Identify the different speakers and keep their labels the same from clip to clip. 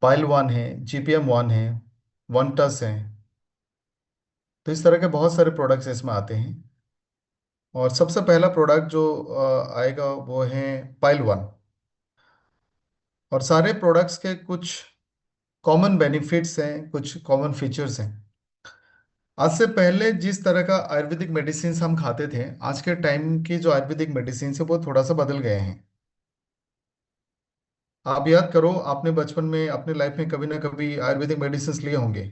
Speaker 1: Pile one है, GPM one है, one टस है। तो इस तरह के बहुत सारे प्रोडक्ट्स इसमें आते हैं। और सबसे पहला प्रोडक्ट जो आएगा वो है पाइल वन। और सारे प्रोडक्ट्स के कुछ कॉमन बेनिफिट्स हैं, कुछ कॉमन फीचर्स हैं। आज से पहले जिस तरह का आयुर्वेदिक मेडिसिन हम खाते थे, आज के टाइम की जो आयुर्वेदिक मेडिसिन है वो थोड़ा सा बदल गए हैं। आप याद करो, आपने बचपन में अपने लाइफ में कभी ना कभी आयुर्वेदिक मेडिसिन लिए होंगे।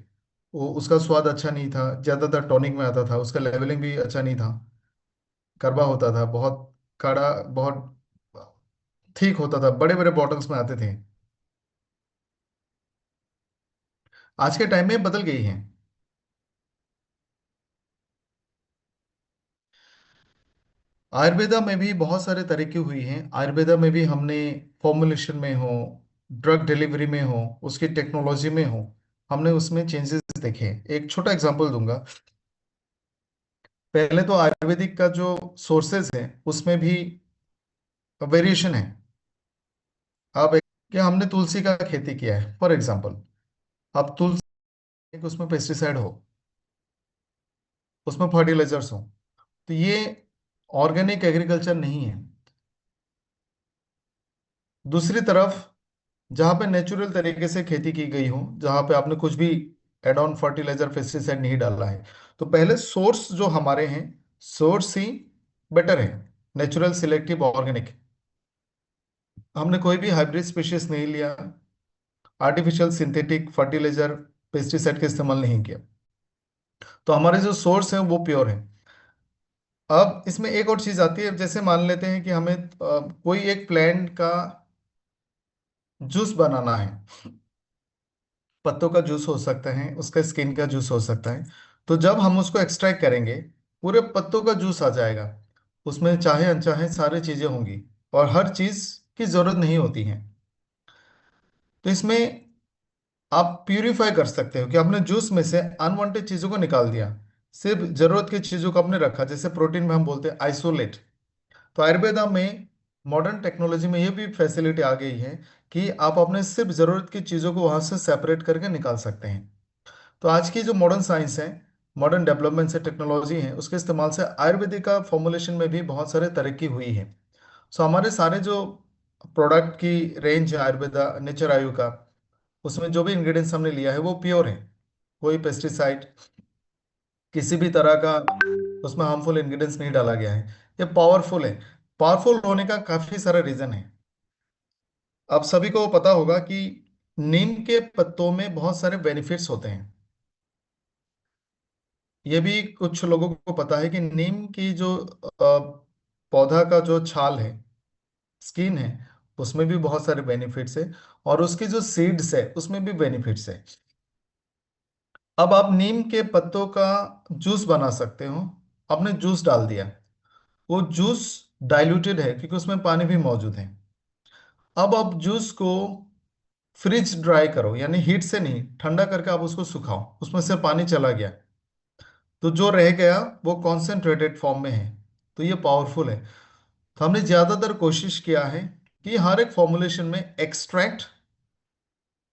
Speaker 1: वो उसका स्वाद अच्छा नहीं था, ज़्यादातर टॉनिक में आता था, उसका लेवलिंग भी अच्छा नहीं था, कड़वा होता था, बहुत कड़ा, बहुत ठीक होता था, बड़े बड़े बॉटल्स में आते थे। आज के टाइम में बदल गई हैं। आयुर्वेदा में भी बहुत सारे तरीके हुई हैं। आयुर्वेदा में भी हमने फॉर्मुलेशन में हो, ड्रग डिलीवरी में हो, उसकी टेक्नोलॉजी में हो, हमने उसमें चेंजेस देखे हैं। एक छोटा एग्जांपल दूंगा। पहले तो आयुर्वेदिक का जो सोर्सेज है उसमें भी वेरिएशन है। अब क्या हमने तुलसी का खेती किया है फॉर एग्जांपल। अब तुलसी, उसमें पेस्टिसाइड हो, उसमें फर्टिलाइजर्स हो, तो ये ऑर्गेनिक एग्रीकल्चर नहीं है। दूसरी तरफ जहाँ पे नेचुरल तरीके से खेती की गई हो, जहाँ पे आपने कुछ भी एड ऑन फर्टिलाइजर पेस्टिसाइड नहीं डाला है, तो पहले सोर्स जो हमारे हैं, सोर्स ही बेटर है, नेचुरल सिलेक्टिव ऑर्गेनिक। हमने कोई भी हाइब्रिड स्पीशीज नहीं लिया, आर्टिफिशियल सिंथेटिक फर्टिलाइजर पेस्टिसाइड का इस्तेमाल नहीं किया, तो हमारे जो सोर्स हैं वो प्योर है। अब इसमें एक और चीज आती है, जैसे मान लेते हैं कि हमें कोई एक प्लांट का जूस बनाना है। पत्तों का जूस हो सकता है, उसका स्किन का जूस हो सकता है। तो जब हम उसको एक्सट्रैक्ट करेंगे, पूरे पत्तों का जूस आ जाएगा। उसमें चाहे अनचाहे सारी चीजें होंगी, और हर चीज की जरूरत नहीं होती है। तो इसमें आप प्यूरिफाई कर सकते हो कि आपने जूस में से अनवांटेड चीजों को निकाल दिया, सिर्फ जरूरत की चीजों को आपने रखा। जैसे प्रोटीन में हम बोलते हैं आइसोलेट। तो आयुर्वेदा में मॉडर्न टेक्नोलॉजी में ये भी फैसिलिटी आ गई है कि आप अपने सिर्फ जरूरत की चीजों को वहां से सेपरेट करके निकाल सकते हैं। तो आज की जो मॉडर्न साइंस है, मॉडर्न डेवलपमेंट से टेक्नोलॉजी है, उसके इस्तेमाल से आयुर्वेदिक का फॉर्मुलेशन में भी बहुत सारे तरक्की हुई है। सो हमारे सारे जो प्रोडक्ट की रेंज है आयुर्वेदा नेचर आयु का, उसमें जो भी इंग्रेडिएंट्स हमने लिया है वो प्योर है। कोई पेस्टिसाइड, किसी भी तरह का उसमें हार्मफुल इंग्रेडिएंट्स नहीं डाला गया है। ये पावरफुल है। पावरफुल होने का काफी सारा रीजन है। आप सभी को पता होगा कि नीम के पत्तों में बहुत सारे बेनिफिट्स होते हैं। ये भी कुछ लोगों को पता है कि नीम की जो पौधा का जो छाल है, स्किन है, उसमें भी बहुत सारे बेनिफिट्स है। और उसकी जो सीड्स है उसमें भी बेनिफिट्स है। अब आप नीम के पत्तों का जूस बना सकते हो। आपने जूस डाल दिया, वो जूस डाइल्यूटेड है क्योंकि उसमें पानी भी मौजूद है। अब आप जूस को फ्रिज ड्राई करो, यानी हीट से नहीं, ठंडा करके आप उसको सुखाओ, उसमें से पानी चला गया, तो जो रह गया वो कॉन्सेंट्रेटेड फॉर्म में है। तो ये पावरफुल है। तो हमने ज्यादातर कोशिश किया है कि हर एक फॉर्मुलेशन में एक्सट्रैक्ट,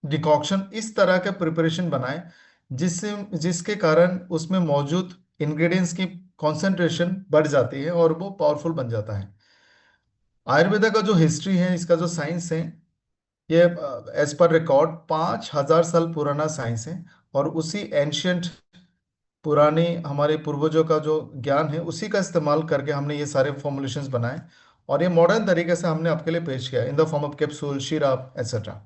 Speaker 1: डिकॉक्शन, इस तरह के प्रिपरेशन बनाए, जिससे जिसके कारण उसमें मौजूद इंग्रेडिएंट्स की कॉन्सेंट्रेशन बढ़ जाती है और वो पावरफुल बन जाता है। आयुर्वेदा का जो हिस्ट्री है, इसका जो साइंस है, ये एज पर रिकॉर्ड 5,000 साल पुराना साइंस है। और उसी एंशियंट, पुराने हमारे पूर्वजों का जो ज्ञान है, उसी का इस्तेमाल करके हमने ये सारे फॉर्मुलेशंस बनाए। और ये मॉडर्न तरीके से हमने आपके लिए पेश किया in the form of capsule, syrup, etcetera.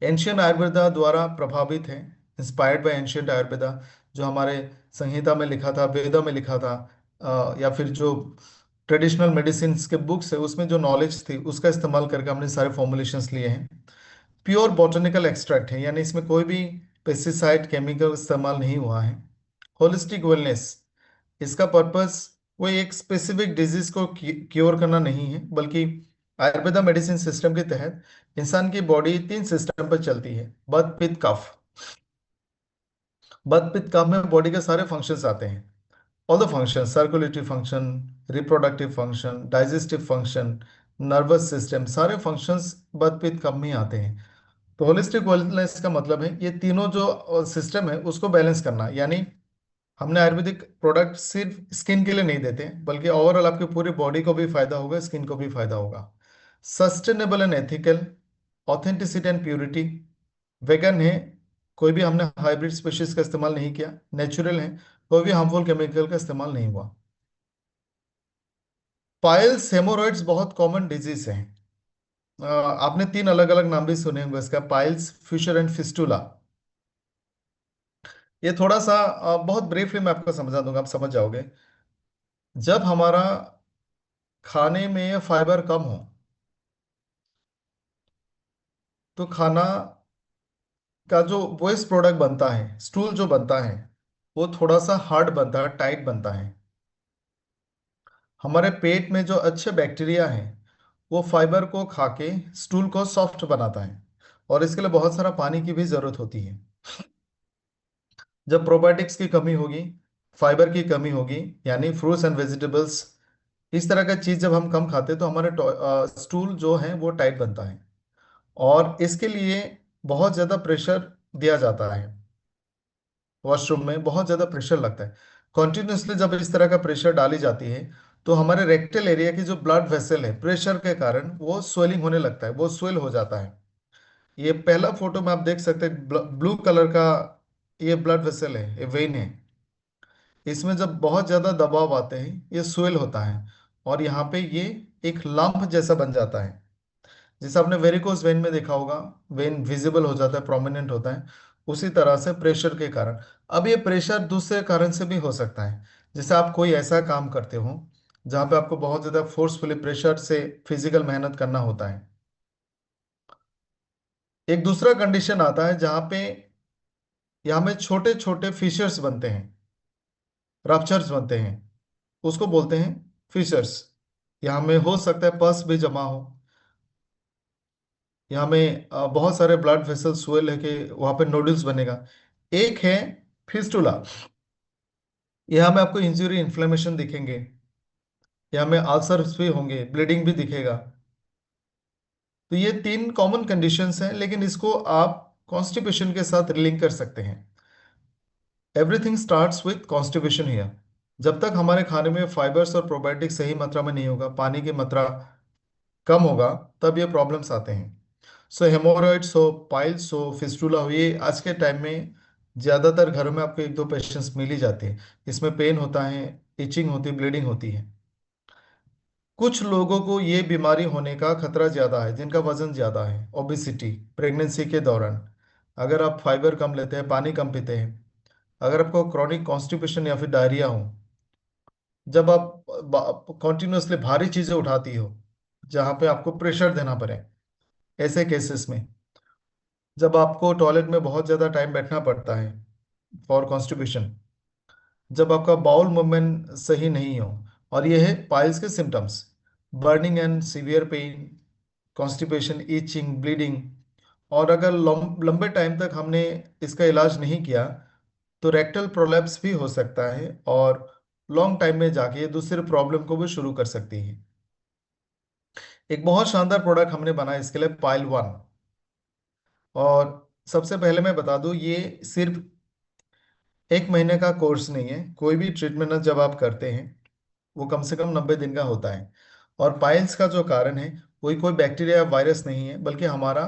Speaker 1: Ancient Ayurveda द्वारा प्रभावित है, इंस्पायर्ड बाय एंशियंट आयुर्वेदा। जो हमारे संहिता में लिखा था, वेदों में लिखा था, या फिर जो ट्रेडिशनल मेडिसिन के बुक्स है उसमें जो नॉलेज थी, उसका इस्तेमाल करके हमने सारे फॉर्मुलेशंस लिए हैं। प्योर बॉटनिकल एक्सट्रैक्ट है, यानी इसमें कोई भी पेस्टिसाइड केमिकल इस्तेमाल नहीं हुआ है। होलिस्टिक वेलनेस, इसका पर्पस कोई एक स्पेसिफिक डिजीज को क्योर करना नहीं है, बल्कि आयुर्वेदा मेडिसिन सिस्टम के तहत इंसान की बॉडी 3 सिस्टम पर चलती है: बत, पित्त, कफ। बत, पित्त, कफ में बॉडी के सारे फंक्शंस आते हैं। All the function, circulatory function, reproductive function, digestive function, nervous system, सारे फंक्शंस बत, पित्त, कफ में ही आते हैं। तो होलिस्टिक वेलनेस का मतलब है ये तीनों जो सिस्टम है उसको बैलेंस करना, यानी हमने आयुर्वेदिक प्रोडक्ट सिर्फ स्किन के लिए नहीं देते, बल्कि ओवरऑल आपकी पूरी बॉडी को भी फायदा होगा, स्किन को भी फायदा होगा। Sustainable and ethical, authenticity and purity, vegan है, कोई भी हमने हाइब्रिड स्पीशीज का इस्तेमाल नहीं किया, नेचुरल है, कोई भी हार्मफुल केमिकल का इस्तेमाल नहीं हुआ। पाइल्स हेमोरॉइड्स बहुत कॉमन डिजीज है। आपने तीन अलग अलग नाम भी सुने होंगे इसका, पाइल्स, फिशर एंड फिस्टुला। ये थोड़ा सा बहुत ब्रीफली मैं आपको समझा दूंगा, आप समझ जाओगे। जब हमारा खाने में फाइबर कम हो तो खाना का जो वेस्ट प्रोडक्ट बनता है, स्टूल जो बनता है, वो थोड़ा सा हार्ड बनता है, टाइट बनता है। हमारे पेट में जो अच्छे बैक्टीरिया हैं वो फाइबर को खा के स्टूल को सॉफ्ट बनाता है, और इसके लिए बहुत सारा पानी की भी जरूरत होती है। जब प्रोबायोटिक्स की कमी होगी, फाइबर की कमी होगी, यानी फ्रूट्स एंड वेजिटेबल्स, इस तरह का चीज जब हम कम खाते हैं तो हमारे स्टूल जो है वो टाइट बनता है। और इसके लिए बहुत ज्यादा प्रेशर दिया जाता है, वॉशरूम में बहुत ज्यादा प्रेशर लगता है। कॉन्टिन्यूसली जब इस तरह का प्रेशर डाली जाती है तो हमारे रेक्टल एरिया की जो ब्लड वेसल है, प्रेशर के कारण वो स्वेलिंग होने लगता है, वो स्वेल हो जाता है। ये पहला फोटो में आप देख सकते हैं, ब्लू कलर का ये ब्लड वेसल है, ये वेन है। इसमें जब बहुत ज्यादा दबाव आते हैं ये स्वेल होता है, और यहाँ पे ये एक लंप जैसा बन जाता है। जैसे आपने वेरिकोस वेन में देखा होगा, वेन विजिबल हो जाता है, प्रोमिनेंट होता है। उसी तरह से प्रेशर के कारण। अब ये प्रेशर दूसरे कारण से भी हो सकता है। जैसे आप कोई ऐसा काम करते हो जहाँ पे आपको बहुत ज्यादा फोर्सफुली प्रेशर से फिजिकल मेहनत करना होता है। एक दूसरा कंडीशन आता है जहाँ पे यहाँ में छोटे छोटे फिशर्स बनते हैं, रप्चर्स बनते हैं, उसको बोलते हैं फिशर्स। यहाँ में हो सकता है पस भी जमा हो, यहाँ में बहुत सारे ब्लड वेसल स्वेल है कि वहाँ पे नोडल्स बनेगा। एक है फिस्टुला, यहाँ में आपको इंजरी इन्फ्लेमेशन दिखेंगे, यहाँ में अल्सर्स भी होंगे, ब्लीडिंग भी दिखेगा। तो ये तीन कॉमन कंडीशंस हैं, लेकिन इसको आप कॉन्स्टिपेशन के साथ लिंक कर सकते हैं। Everything starts with constipation here. जब तक हमारे खाने में फाइबर्स और प्रोबायोटिक सही मात्रा में नहीं होगा, पानी की मात्रा कम होगा, तब ये प्रॉब्लम्स आते हैं। सो हेमोरॉइड्स हो, पाइल्स हो, फिस्टुला हो, ये आज के टाइम में ज्यादातर घरों में आपको एक दो पेशेंट्स मिल ही जाते हैं। इसमें पेन होता है, इचिंग होती है, ब्लीडिंग होती है। कुछ लोगों को ये बीमारी होने का खतरा ज्यादा है जिनका वजन ज्यादा है, ओबिसिटी, प्रेगनेंसी के दौरान। अगर आप फाइबर कम लेते हैं, पानी कम पीते हैं, अगर आपको क्रॉनिक कॉन्स्टिपेशन या फिर डायरिया हो, जब आप कॉन्टिन्यूसली भारी चीजें उठाती हो जहाँ पे आपको प्रेशर देना पड़े, ऐसे केसेस में, जब आपको टॉयलेट में बहुत ज़्यादा टाइम बैठना पड़ता है फॉर कॉन्स्टिपेशन, जब आपका बाउल मूवमेंट सही नहीं हो, और ये है पाइल्स के symptoms, burning and severe pain, constipation, itching, bleeding. और अगर लंबे टाइम तक हमने इसका इलाज नहीं किया तो रेक्टल प्रोलैप्स भी हो सकता है, और लॉन्ग टाइम में जाके ये दूसरे प्रॉब्लम को भी शुरू कर सकती है। एक बहुत शानदार प्रोडक्ट हमने बनाया इसके लिए, पाइल वन। और सबसे पहले मैं बता दूं, ये सिर्फ एक महीने का कोर्स नहीं है। कोई भी ट्रीटमेंट जब आप करते हैं वो कम से कम 90 दिन का होता है। और पाइल्स का जो कारण है वही कोई बैक्टीरिया या वायरस नहीं है, बल्कि हमारा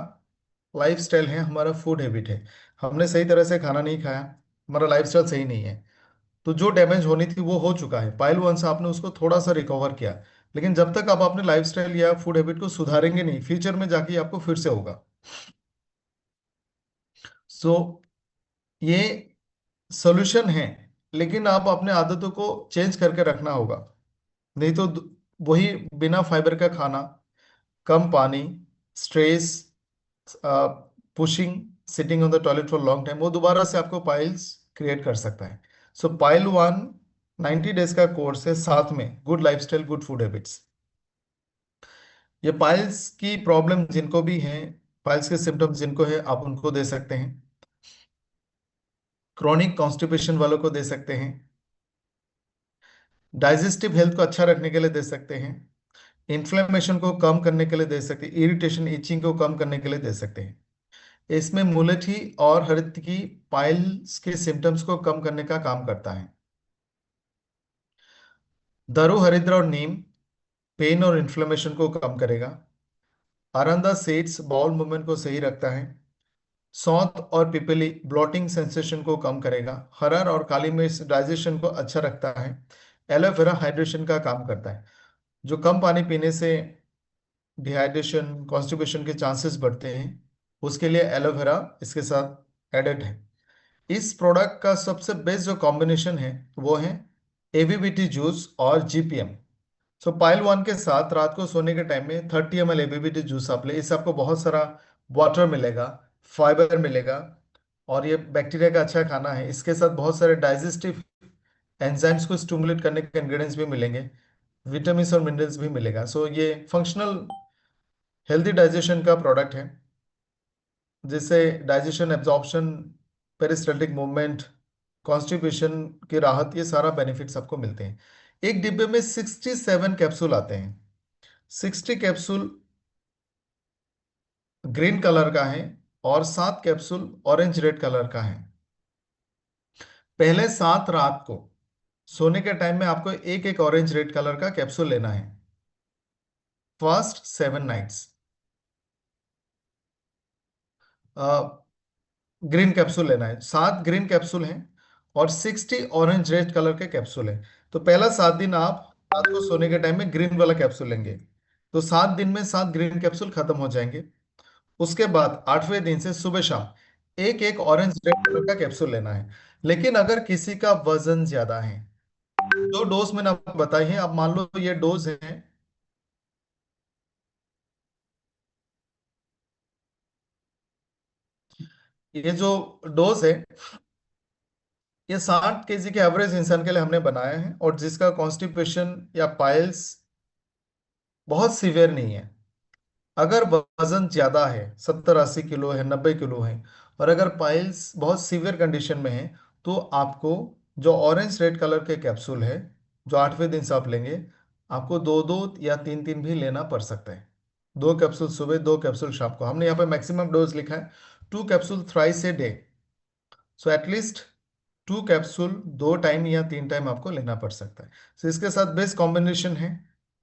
Speaker 1: लाइफ स्टाइल है, हमारा फूड हैबिट है। हमने सही तरह से खाना नहीं खाया, हमारा लाइफ स्टाइल सही नहीं है। तो जो डैमेज होनी थी वो हो चुका है, पाइल वन से आपने उसको थोड़ा सा रिकवर किया। लेकिन जब तक आप अपने लाइफ स्टाइल या फूड हैबिट को सुधारेंगे नहीं, फ्यूचर में जाके आपको फिर से होगा। सो ये सोल्यूशन है, लेकिन आप अपने आदतों को चेंज करके रखना होगा। नहीं तो वही बिना फाइबर का खाना, कम पानी, stress, pushing, sitting on the toilet for long time, वो दोबारा से आपको पाइल्स क्रिएट कर सकता है। सो पाइल वन 90 डेज का कोर्स है, साथ में good lifestyle, good food habits. ये पाइल्स की प्रॉब्लम जिनको भी हैं, पाइल्स के सिम्टम्स जिनको है, आप उनको दे सकते हैं। क्रॉनिक कॉन्स्टिपेशन वालों को दे सकते हैं, डाइजेस्टिव हेल्थ को अच्छा रखने के लिए दे सकते हैं, इन्फ्लेमेशन को कम करने के लिए दे सकते हैं, इरिटेशन, इचिंग को कम करने के लिए दे सकते हैं। इसमें मुलेठी और हृत की पाइल्स के सिम्टम्स को कम करने का काम करता है। दारू हरिद्रा और नीम पेन और इन्फ्लेमेशन को कम करेगा। अरंदा सीड्स बाउल मूवमेंट को सही रखता है। सौंठ और पिपली ब्लोटिंग सेंसेशन को कम करेगा। हरर और काली मिर्च डाइजेशन को अच्छा रखता है। एलोवेरा हाइड्रेशन का काम करता है। जो कम पानी पीने से डिहाइड्रेशन कॉन्स्टिपेशन के चांसेस बढ़ते हैं, उसके लिए एलोवेरा इसके साथ एडेड है। इस प्रोडक्ट का सबसे बेस्ट जो कॉम्बिनेशन है वो है एबीबीटी जूस और जीपीएम। सो पाइल वन के साथ रात को सोने के टाइम में 30 ml एबीबीटी जूस आप ले। इससे आपको बहुत सारा वाटर मिलेगा, फाइबर मिलेगा, और ये बैक्टीरिया का अच्छा खाना है। इसके साथ बहुत सारे डाइजेस्टिव एंजाइम्स को स्टिमुलेट करने के इंग्रेडिएंट्स भी मिलेंगे, विटामिन और मिनरल्स भी मिलेगा। सो ये फंक्शनल हेल्दी डाइजेशन का प्रोडक्ट है, जिससे digestion, absorption, peristaltic movement, constipation की राहत, ये सारा बेनिफिट्स आपको मिलते हैं। एक डिब्बे में 67 कैप्सूल आते हैं। 60 कैप्सूल ग्रीन कलर का है और 7 कैप्सूल ऑरेंज रेड कलर का है। पहले 7 रात को सोने के टाइम में आपको एक एक ऑरेंज रेड कलर का कैप्सूल लेना है। फर्स्ट 7 नाइट्स ग्रीन कैप्सूल लेना है। 7 ग्रीन कैप्सूल हैं और 60 ऑरेंज रेड कलर के कैप्सूल हैं। तो पहला 7 दिन आप रात को सोने के टाइम में ग्रीन वाला कैप्सूल लेंगे, तो 7 दिन में 7 ग्रीन कैप्सूल खत्म हो जाएंगे। उसके बाद 8वें दिन से सुबह शाम एक एक ऑरेंज रेड कलर का कैप्सूल लेना है। लेकिन अगर किसी का वजन ज्यादा है, जो डोज मैंने आपको बताई है, आप मान लो ये डोज है, ये जो डोज है, ये 60 kg के एवरेज इंसान के लिए हमने बनाया है, और जिसका कॉन्स्टिपेशन या पाइल्स बहुत सीवियर नहीं है। अगर वजन ज्यादा है, 70-80 किलो है, 90 किलो है, और अगर पाइल्स बहुत सीवियर कंडीशन में है, तो आपको जो ऑरेंज रेड कलर के कैप्सूल है, जो 8वें दिन से आप लेंगे, आपको दो दो या तीन तीन भी लेना पड़ सकता है। 2 कैप्सूल सुबह, 2 कैप्सूल शाम को। हमने यहाँ पे मैक्सिमम डोज लिखा है 2 capsule thrice a day. So at least 2 capsule 2 time या 3 टाइम आपको लेना पड़ सकता है। तो इसके साथ बेस्ट कॉम्बिनेशन है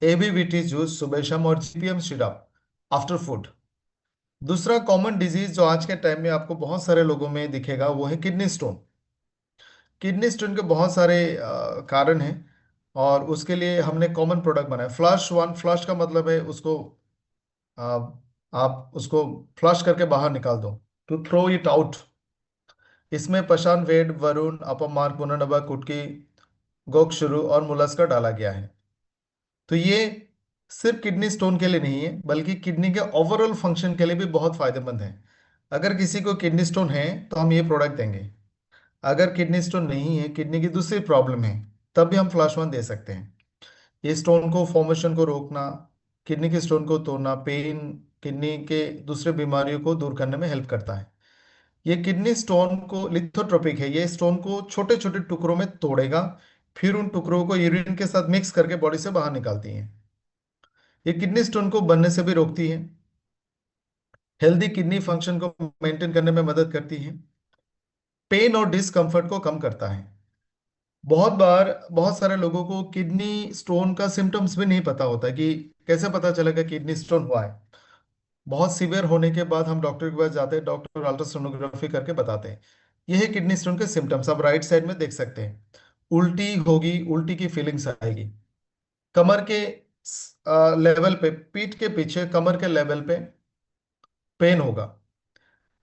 Speaker 1: एबीबीटी जूस सुबह शाम और जीपीएम सिरप आफ्टर फूड। दूसरा कॉमन डिजीज जो आज के टाइम में आपको बहुत सारे लोगों में दिखेगा, वो है किडनी स्टोन। किडनी स्टोन के बहुत सारे कारण हैं, और उसके लिए हमने कॉमन प्रोडक्ट बनाया फ्लश वन। फ्लश का मतलब है उसको अ, आप उसको फ्लश करके बाहर निकाल दो, टू थ्रो इट आउट। इसमें पशान वेड, वरुण, अपमार्क, पुनर्नबा, कुटकी, गोक्षुरु और मुलस्का डाला गया है। तो ये सिर्फ किडनी स्टोन के लिए नहीं है, बल्कि किडनी के ओवरऑल फंक्शन के लिए भी बहुत फायदेमंद है। अगर किसी को किडनी स्टोन है तो हम ये प्रोडक्ट देंगे। अगर किडनी स्टोन नहीं है, किडनी की दूसरी प्रॉब्लम है, तब भी हम फ्लैश वन दे सकते हैं। ये स्टोन को फॉर्मेशन को रोकना, किडनी के स्टोन को तोड़ना, पेन, किडनी के दूसरे बीमारियों को दूर करने में हेल्प करता है। ये किडनी स्टोन को लिथोट्रोपिक है, ये स्टोन को छोटे छोटे टुकड़ों में तोड़ेगा, फिर उन टुकड़ों को यूरिन के साथ मिक्स करके बॉडी से बाहर निकालती है। ये किडनी स्टोन को बनने से भी रोकती है, हेल्दी किडनी फंक्शन को मेंटेन करने में मदद करती है, पेन और डिस्कम्फर्ट को कम करता है। बहुत बार बहुत सारे लोगों को किडनी स्टोन का सिम्टम्स भी नहीं पता होता कि कैसे पता चलेगा किडनी स्टोन हुआ है। बहुत सीवियर होने के बाद हम डॉक्टर के पास जाते हैं, डॉक्टर अल्ट्रासोनोग्राफी करके बताते हैं। यह है किडनी स्टोन के सिम्टम्स, आप राइट साइड में देख सकते हैं। उल्टी होगी, उल्टी की फीलिंग्स आएगी, कमर के लेवल पे, पीठ के पीछे कमर के लेवल पे पेन होगा,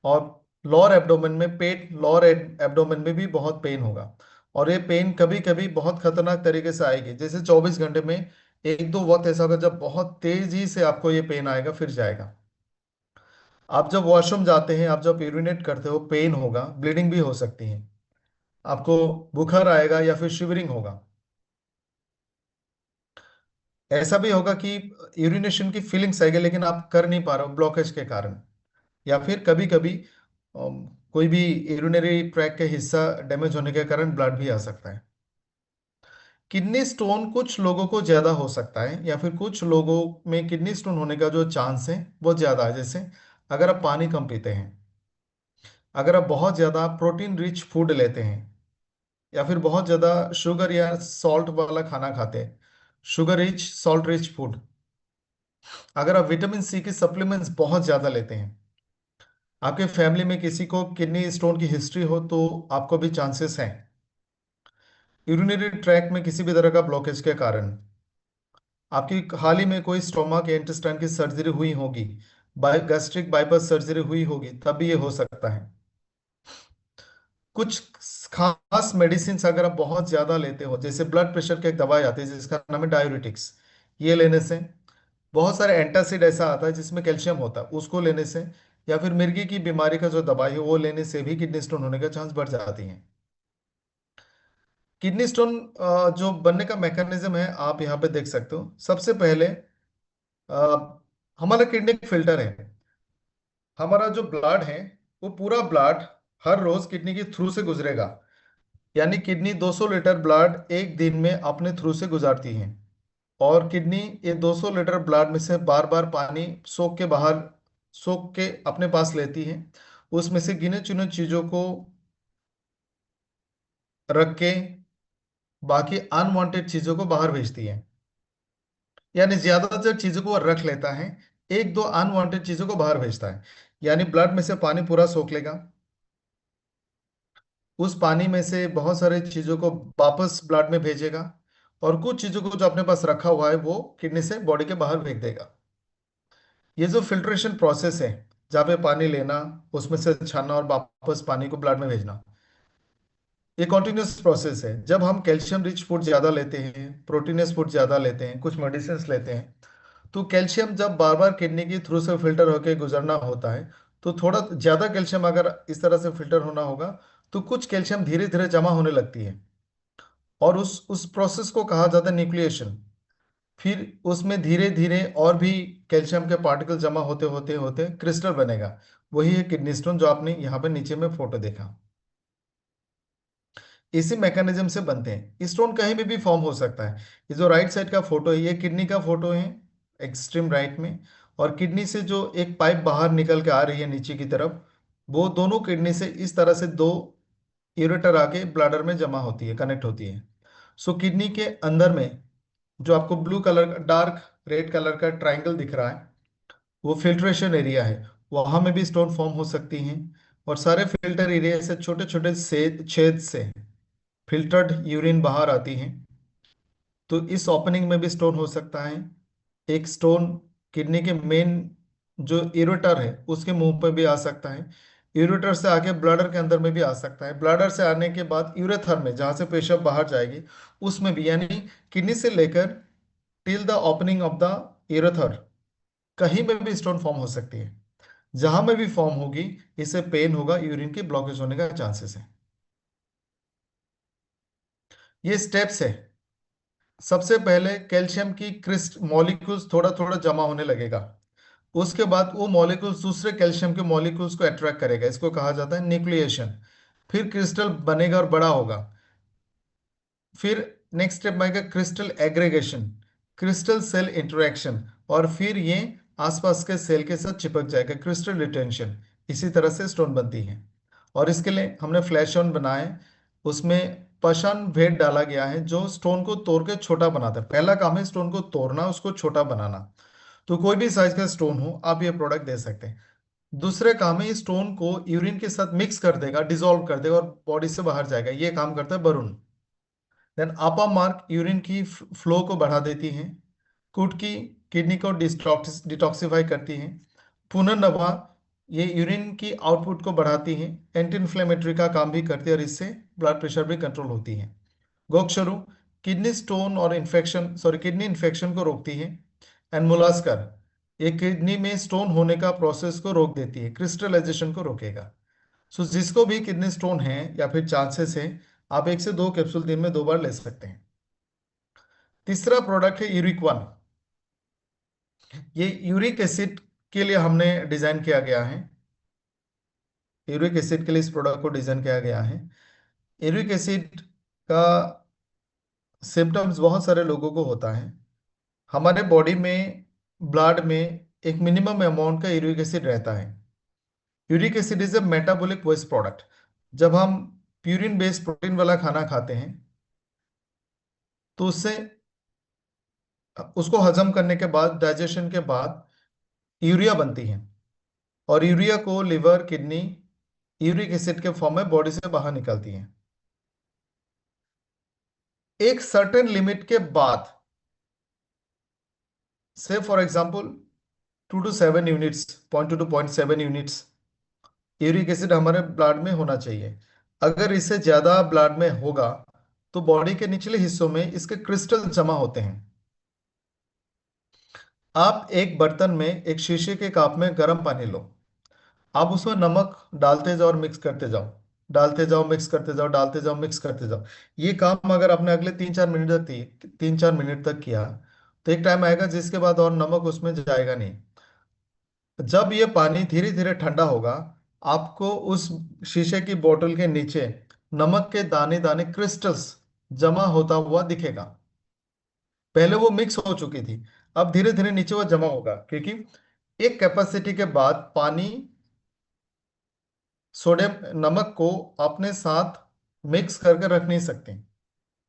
Speaker 1: और लोअर एब्डोमेन में, पेट लोअर एब्डोमेन में भी बहुत पेन होगा। और ये पेन कभी कभी बहुत खतरनाक तरीके से आएगी, जैसे 24 घंटे में एक दो वक्त ऐसा होगा जब बहुत तेजी से आपको ये पेन आएगा, फिर जाएगा। आप जब वॉशरूम जाते हैं, आप जब यूरिनेट करते हो, पेन होगा, ब्लीडिंग भी हो सकती है, आपको बुखार आएगा या फिर शिवरिंग होगा। ऐसा भी होगा कि यूरिनेशन की फीलिंग्स आएगी, लेकिन आप कर नहीं पा रहे हो ब्लॉकेज के कारण। या फिर कभी कभी कोई भी यूरिनरी ट्रैक के हिस्सा डैमेज होने के कारण ब्लड भी आ सकता है। किडनी स्टोन कुछ लोगों को ज्यादा हो सकता है, या फिर कुछ लोगों में किडनी स्टोन होने का जो चांस है वो ज्यादा है। जैसे अगर आप पानी कम पीते हैं, अगर आप बहुत ज़्यादा प्रोटीन रिच फूड लेते हैं या फिर बहुत ज़्यादा शुगर या सॉल्ट वाला खाना खाते हैं, sugar rich salt rich food, अगर आप विटामिन सी के सप्लीमेंट्स बहुत ज़्यादा लेते हैं, आपके फैमिली में किसी को किडनी स्टोन की हिस्ट्री हो तो आपको भी चांसेस हैं। यूरिनरी ट्रैक में किसी भी तरह का ब्लॉकेज के कारण, आपकी हाल ही में कोई स्टोमक या इंटेस्टाइन की सर्जरी हुई होगी, गैस्ट्रिक बाईपास सर्जरी हुई होगी, तब भी ये हो सकता है। कुछ खास मेडिसिन अगर आप बहुत ज्यादा लेते हो, जैसे ब्लड प्रेशर की एक दवाई आती है जिसका नाम है डायूरेटिक्स, ये लेने से, बहुत सारे एंटासिड ऐसा आता है जिसमें कैल्शियम होता है, उसको लेने से, या फिर मिर्गी की बीमारी का जो दवाई है वो लेने से भी किडनी स्टोन होने का चांस बढ़ जाती है। किडनी स्टोन जो बनने का मैकेनिज्म है आप यहाँ पे देख सकते हो। सबसे पहले हमारा किडनी एक फिल्टर है। हमारा जो ब्लड है वो पूरा ब्लड हर रोज किडनी के थ्रू से गुजरेगा, यानी किडनी 200 लीटर ब्लड एक दिन में अपने थ्रू से गुजारती है। और किडनी ये 200 लीटर ब्लड में से बार बार पानी सोख के अपने पास लेती है, उसमें से गिने चुने चीजों को रख के बाकी अनवांटेड चीजों को बाहर भेजती है। यानी ज्यादातर चीजों को वो रख लेता है, एक दो अनवांटेड चीजों को बाहर भेजता है। यानी ब्लड में से पानी पूरा सोख लेगा, उस पानी में से बहुत सारी चीजों को वापस ब्लड में भेजेगा, और कुछ चीजों को जो अपने पास रखा हुआ है वो किडनी से बॉडी के बाहर भेज देगा। ये जो फिल्ट्रेशन प्रोसेस है, जहाँ पे पानी लेना, उसमें से छानना और वापस पानी को ब्लड में भेजना, ये कॉन्टिन्यूस प्रोसेस है। जब हम कैल्शियम रिच फूड ज़्यादा लेते हैं, प्रोटीनस फूड ज़्यादा लेते हैं, कुछ मेडिसिन लेते हैं, तो कैल्शियम जब बार बार किडनी के थ्रू से फिल्टर होकर गुजरना होता है, तो थोड़ा ज़्यादा कैल्शियम अगर इस तरह से फिल्टर होना होगा, तो कुछ कैल्शियम धीरे धीरे जमा होने लगती है, और उस प्रोसेस को कहा जाता है न्यूक्लिएशन। फिर उसमें धीरे धीरे और भी कैल्शियम के पार्टिकल जमा होते होते होते क्रिस्टल बनेगा। वही है किडनी स्टोन जो आपने यहाँ पे नीचे में फोटो देखा। इसी मैकेनिज्म से बनते हैं। स्टोन कहीं भी फॉर्म हो सकता है। ये जो राइट साइड का फोटो है ये किडनी का फोटो है, एक्सट्रीम राइट में। और किडनी से जो एक पाइप बाहर निकल के आ रही है नीचे की तरफ, वो दोनों किडनी से इस तरह से दो यूरेटर आके ब्लैडर में जमा होती है, कनेक्ट होती है। सो किडनी के अंदर में जो आपको ब्लू कलर का डार्क रेड कलर का ट्राइंगल दिख रहा है, वो फिल्ट्रेशन एरिया है। वहां में भी स्टोन फॉर्म हो सकती हैं। और सारे फिल्टर एरिया से छोटे छोटे छेद से फिल्टर्ड यूरिन बाहर आती है। तो इस ओपनिंग में भी स्टोन हो सकता है। एक स्टोन किडनी के मेन जो यूरेटर है उसके मुंह पे भी आ सकता है। यूरेटर से आके ब्लडर के अंदर में भी आ सकता है। ब्लडर से आने के बाद यूरेथर में जहाँ से पेशाब बाहर जाएगी उसमें भी, यानी किडनी से लेकर till the opening of the ureter, कहीं में भी स्टोन फॉर्म हो सकती है। जहां में भी फॉर्म होगी इससे पेन होगा, यूरिन की ब्लॉकेज होने का चांसेस है। ये स्टेप्स है। सबसे पहले कैल्शियम की क्रिस्ट मॉलिक्यूल्स थोड़ा थोड़ा जमा होने लगेगा। उसके बाद वो मॉलिक्यूल्स दूसरे कैल्शियम के मॉलिक्यूल्स को अट्रैक्ट करेगा, इसको कहा जाता है न्यूक्लिएशन। फिर क्रिस्टल बनेगा और बड़ा होगा। फिर नेक्स्ट स्टेप आएगा crystal aggregation, crystal cell interaction, और फिर ये आसपास के सेल के साथ चिपक जाएगा, क्रिस्टल रिटेंशन। इसी तरह से स्टोन बनती है। और इसके लिए हमने फ्लैश ऑन बनाए, उसमें पाषाण भेद डाला गया है जो स्टोन को तोड़ के छोटा बनाता है। पहला काम है स्टोन को तोड़ना, उसको छोटा बनाना। तो कोई भी साइज का स्टोन हो आप ये प्रोडक्ट दे सकते हैं। दूसरे काम है, स्टोन को यूरिन के साथ मिक्स कर देगा, डिसॉल्व कर देगा और बॉडी से बाहर जाएगा। ये काम करता है बरून। देन आपा मार्क यूरिन की फ्लो को बढ़ा देती है। कुटकी किडनी को डिटॉक्सिफाई करती है। पुनर्नवा ये यूरिन की आउटपुट को बढ़ाती है, एंटी इन्फ्लेमेटरी का काम भी करती है, और इससे ब्लड प्रेशर भी कंट्रोल होती है। गोक्षरू किडनी स्टोन और इन्फेक्शन, सॉरी किडनी इन्फेक्शन को रोकती है। एंड मुलास्कर ये किडनी में स्टोन होने का प्रोसेस को रोक देती है, क्रिस्टलाइजेशन को रोकेगा। सो जिसको भी किडनी स्टोन है या फिर चांसेस है, आप 1 से 2 कैप्सूल दिन में 2 बार ले सकते हैं। तीसरा प्रोडक्ट है यूरिक वन। ये यूरिक एसिड के लिए हमने डिजाइन किया गया है। यूरिक एसिड के लिए इस प्रोडक्ट को डिजाइन किया गया है। यूरिक एसिड का सिम्टम्स बहुत सारे लोगों को होता है। हमारे बॉडी में ब्लड में एक मिनिमम अमाउंट का यूरिक एसिड रहता है। Uric acid is a metabolic waste product. जब हम प्यूरिन बेस्ड प्रोटीन वाला खाना खाते हैं तो उससे उसको हजम करने के बाद, डाइजेशन के बाद यूरिया बनती है, और यूरिया को लिवर, किडनी यूरिक एसिड के फॉर्म में बॉडी से बाहर निकालती है। एक सर्टेन लिमिट के बाद, से for example 2 to 7 units, 0.2 to 0.7 units uric acid हमारे ब्लड में होना चाहिए। अगर इससे ज्यादा ब्लड में होगा तो बॉडी के निचले हिस्सों में इसके क्रिस्टल जमा होते हैं। आप एक बर्तन में, एक शीशे के कप में गर्म पानी लो, आप उसमें नमक डालते जाओ और मिक्स करते जाओ, डालते जाओ, मिक्स करते जाओ, डालते जाओ, मिक्स करते जाओ। ये काम अगर आपने अगले 3-4 मिनट तक 3-4 मिनट तक किया तो एक टाइम आएगा जिसके बाद और नमक उसमें जाएगा नहीं। जब ये पानी धीरे धीरे ठंडा होगा, आपको उस शीशे की बोतल के नीचे नमक के दाने दाने, क्रिस्टल्स जमा होता हुआ दिखेगा। पहले वो मिक्स हो चुकी थी, अब धीरे धीरे नीचे वो जमा होगा, क्योंकि एक कैपेसिटी के बाद पानी सोडियम, नमक को अपने साथ मिक्स करके रख नहीं सकते,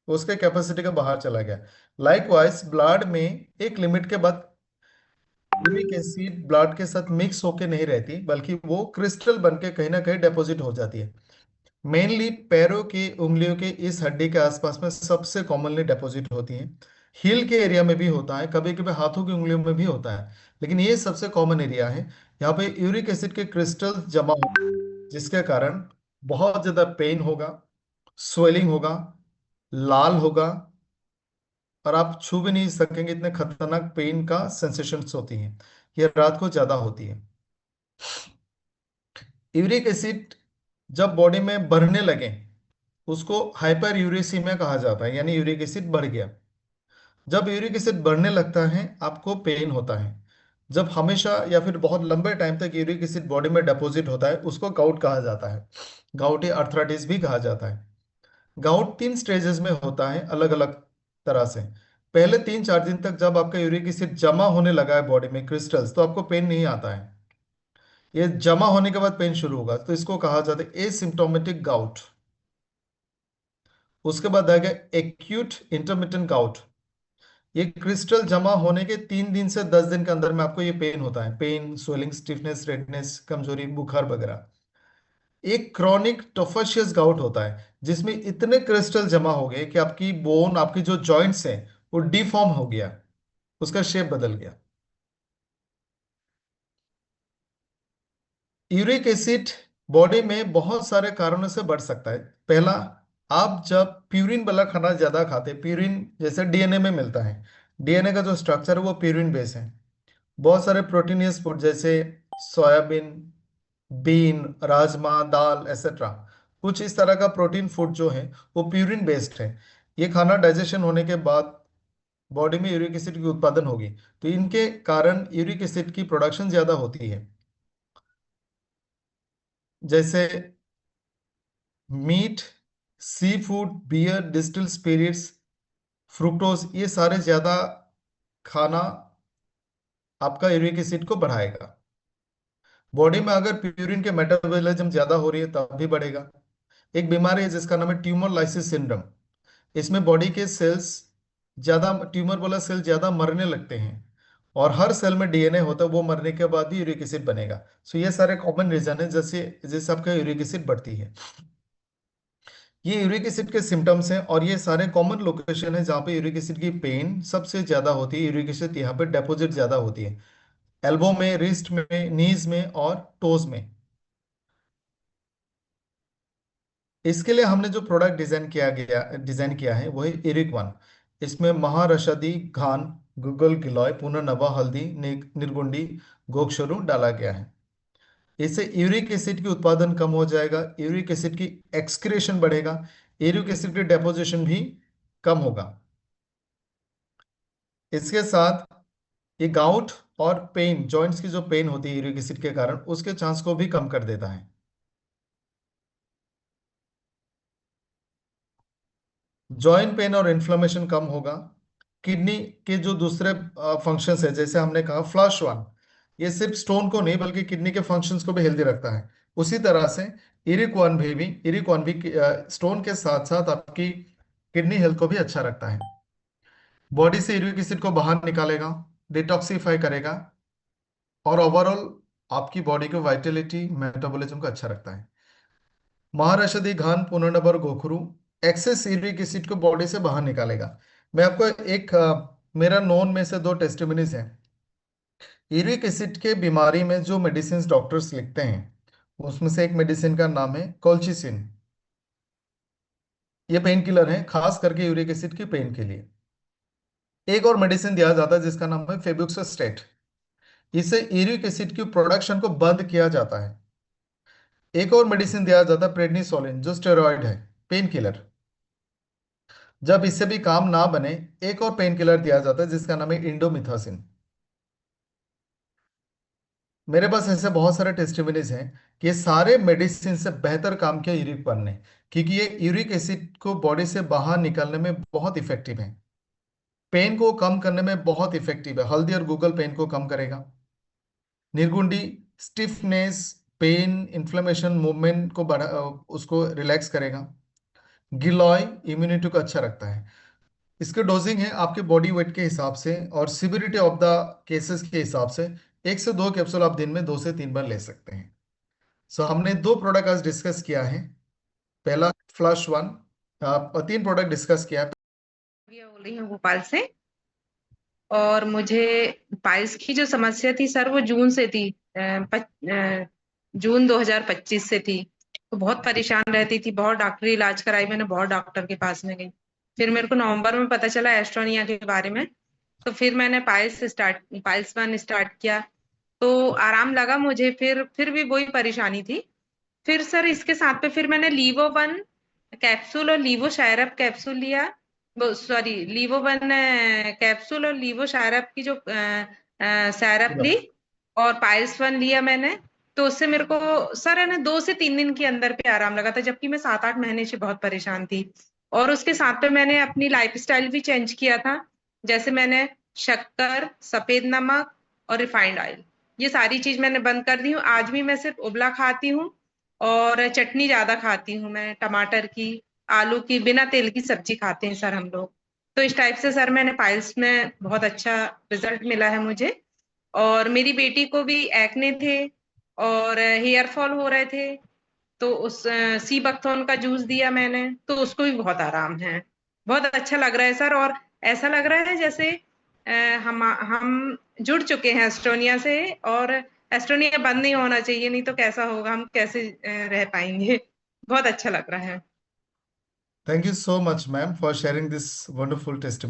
Speaker 1: उसके कैपेसिटी के बाहर चला गया। लाइकवाइज ब्लड में एक लिमिट के बाद यूरिक एसिड ब्लड के साथ मिक्स होके नहीं रहती, बल्कि वो क्रिस्टल बन के कहीं ना कहीं डिपॉजिट हो जाती है। मेनली पैरों की उंगलियों के इस हड्डी के आसपास में सबसे कॉमनली डिपॉजिट होती है। हील के एरिया में भी होता है, कभी कभी हाथों की उंगलियों में भी होता है, लेकिन ये सबसे कॉमन एरिया है। यहाँ पे यूरिक एसिड के क्रिस्टल जमा होते हैं, जिसके कारण बहुत ज्यादा पेन होगा, स्वेलिंग होगा, लाल होगा, और आप छू भी नहीं सकेंगे, इतने खतरनाक पेन का सेंसेशंस होती हैं। ये रात को ज्यादा होती है। यूरिक एसिड जब बॉडी में बढ़ने लगे उसको हाइपर यूरेसीमिया कहा जाता है, यानी यूरिक एसिड बढ़ गया। जब यूरिक एसिड बढ़ने लगता है आपको पेन होता है। जब हमेशा या फिर बहुत लंबे टाइम तक यूरिक एसिड बॉडी में डिपॉजिट होता है उसको गाउट कहा जाता है। गाउटी अर्थराइटिस भी कहा जाता है। गाउट 3 स्टेजेस में होता है, अलग अलग तरह से। पहले 3-4 दिन तक जब आपका यूरिक एसिड जमा होने लगा है बॉडी में क्रिस्टल्स, तो आपको पेन नहीं आता है। ये जमा होने के बाद पेन शुरू होगा, तो इसको कहा जाता है एसिम्प्टोमेटिक गाउट। उसके बाद आएगा एक्यूट इंटरमिटेंट गाउट। ये क्रिस्टल जमा होने के 3 दिन से 10 दिन के अंदर में आपको ये पेन होता है, पेन, स्वेलिंग, स्टिफनेस, रेडनेस, कमजोरी, बुखार वगैरह। एक क्रॉनिक टफशियस गाउट होता है जिसमें इतने क्रिस्टल जमा हो गए कि आपकी बोन, आपकी जो जॉइंट्स हैं वो डिफॉर्म हो गया, उसका शेप बदल गया। यूरिक एसिड बॉडी में बहुत सारे कारणों से बढ़ सकता है। पहला, आप जब प्यूरिन वाला खाना ज्यादा खाते, प्यूरिन जैसे डीएनए में मिलता है, डीएनए का जो स्ट्रक्चर है वो प्यूरिन बेस है। बहुत सारे प्रोटीनियस फूड जैसे सोयाबीन, बीन, राजमा, दाल एसेट्रा, कुछ इस तरह का प्रोटीन फूड जो है वो प्यूरिन बेस्ड है। ये खाना डाइजेशन होने के बाद बॉडी में यूरिक एसिड की उत्पादन होगी, तो इनके कारण यूरिक एसिड की प्रोडक्शन ज्यादा होती है। जैसे meat, seafood, beer, distil spirits, fructose, ये सारे ज्यादा खाना आपका यूरिक एसिड को बढ़ाएगा। बॉडी में अगर प्यूरिन के मेटाबॉलिज्म ज्यादा हो रही है तब भी बढ़ेगा। एक बीमारी है जिसका नाम है ट्यूमर लाइसिस सिंड्रोम। इसमें बॉडी के सेल्स ज्यादा, ट्यूमर वाला सेल ज्यादा मरने लगते हैं, और हर सेल में डीएनए होता है, वो मरने के बाद ही यूरिक एसिड बनेगा। सो ये सारे कॉमन रीजन है जैसे जैसे आपका यूरिक एसिड बढ़ती है। ये यूरिक एसिड के सिम्टम्स हैं, और ये सारे कॉमन लोकेशन है जहाँ पे यूरिक एसिड की पेन सबसे ज्यादा होती है। यूरिक एसिड यहाँ पे डिपॉजिट ज्यादा होती है, एल्बो में, रिस्ट में, नीज में और टोज में। इसके लिए हमने जो प्रोडक्ट डिजाइन किया है वो है इरिक वन। इसमें महारशदी, घान, गुगल गिलोय, पुनर्नवा, हल्दी, निर्गुंडी, गोक्षरू डाला गया है। इससे यूरिक एसिड की उत्पादन कम हो जाएगा, यूरिक एसिड की एक्सक्रीशन बढ़ेगा, यूरिक एसिड की डेपोजिशन भी कम होगा। इसके साथ ये गाउट और पेन, जॉइंट्स की जो पेन होती है यूरिक एसिड के कारण, उसके चांस को भी कम कर देता है। जॉइंट पेन और इन्फ्लेमेशन कम होगा। किडनी के जो दूसरे फंक्शंस है, जैसे हमने कहा फ्लश वन, ये सिर्फ स्टोन को नहीं बल्कि किडनी के फंक्शंस को भी हेल्दी रखता है। उसी तरह से इरिकॉन भी स्टोन के साथ साथ आपकी किडनी हेल्थ को भी अच्छा रखता है। बॉडी से यूरिक एसिड को बाहर निकालेगा, डिटॉक्सिफाई करेगा, और ओवरऑल आपकी बॉडी को वाइटलिटी मेटाबॉलिज्म को अच्छा रखता है। महारशदि घान पुनर्नबर गोखरू एक्सेस यूरिक एसिड को बॉडी से बाहर निकालेगा। मैं आपको मेरा नोन में से दो टेस्टिमनीज हैं। यूरिक एसिड के बीमारी में जो मेडिसिन डॉक्टर्स लिखते हैं उसमें से एक मेडिसिन का नाम है कोल्चिसिन। ये पेन किलर है, खास करके यूरिक एसिड की पेन के लिए। एक और मेडिसिन दिया जाता है जिसका नाम है फेबुक्सोस्टेट। इससे यूरिक एसिड की प्रोडक्शन को बंद किया जाता है। एक और मेडिसिन दिया जाता है प्रेडनिसोलिन, जो स्टेरॉयड है, पेन किलर। जब इससे भी काम ना बने, एक और पेन किलर दिया जाता है जिसका नाम है इंडोमिथासिन। मेरे पास ऐसे बहुत सारे टेस्टिमनीज हैं कि ये सारे मेडिसिन से बेहतर काम किया यूरिक वन ने, क्योंकि ये यूरिक एसिड को बॉडी से बाहर निकालने में बहुत इफेक्टिव है। पेन को कम करने में बहुत इफेक्टिव है। हल्दी और गूगल पेन को कम करेगा। निर्गुंडी स्टिफनेस, पेन, इन्फ्लेमेशन, मूवमेंट को बढ़ा उसको रिलैक्स करेगा। गिलॉय इम्यूनिटी को अच्छा रखता है। इसके डोजिंग है आपके बॉडी वेट के हिसाब से और सिविरिटी ऑफ द केसेस के हिसाब से। 1 से 2 कैप्सूल आप दिन में 2 से 3 बार ले सकते हैं। सो हमने दो प्रोडक्ट आज डिस्कस किया है। पहला फ्लश वन, आप 3 प्रोडक्ट डिस्कस किया है।
Speaker 2: बोल रही हूँ भोपाल से। और मुझे पाइल्स की जो समस्या थी सर, वो जून से थी। जून 2025 से थी। तो बहुत परेशान रहती थी, बहुत डॉक्टरी इलाज कराई मैंने, बहुत डॉक्टर के पास में गई। फिर मेरे को नवंबर में पता चला एस्टोनिया के बारे में। तो फिर मैंने पाइल्स वन स्टार्ट किया। तो आराम लगा मुझे। फिर भी वही परेशानी थी। फिर सर इसके साथ पे फिर मैंने लीवो वन कैप्सूल और लीवो शायरअप कैप्सूल लिया। सॉरी, लीवो वन कैप्सूल और लीवो शायरअप की जो सैरप ली। और पाइल्स वन लिया मैंने। तो उससे मेरे को सर है ना 2 से 3 दिन के अंदर पे आराम लगा था, जबकि मैं 7-8 महीने से बहुत परेशान थी। और उसके साथ पे मैंने अपनी लाइफस्टाइल भी चेंज किया था। जैसे मैंने शक्कर, सफेद नमक और रिफाइंड ऑयल, ये सारी चीज मैंने बंद कर दी हूँ। आज भी मैं सिर्फ उबला खाती हूँ। और चटनी ज्यादा खाती हूँ मैं, टमाटर की, आलू की, बिना तेल की सब्जी खाते हैं सर हम लोग। तो इस टाइप से सर मैंने पाइल्स में बहुत अच्छा रिजल्ट मिला है मुझे। और मेरी बेटी को भी एक्ने थे और हेयर फॉल हो रहे थे। तो उस सी बकथॉर्न का जूस दिया मैंने, तो उसको भी बहुत आराम है। बहुत अच्छा लग रहा है सर। और ऐसा लग रहा है जैसे अ, हम जुड़ चुके हैं एस्टोनिया से। और एस्टोनिया बंद नहीं होना चाहिए, नहीं तो कैसा होगा, हम कैसे रह पाएंगे। बहुत अच्छा लग रहा है।
Speaker 1: Thank you so much ma'am for sharing this wonderful test.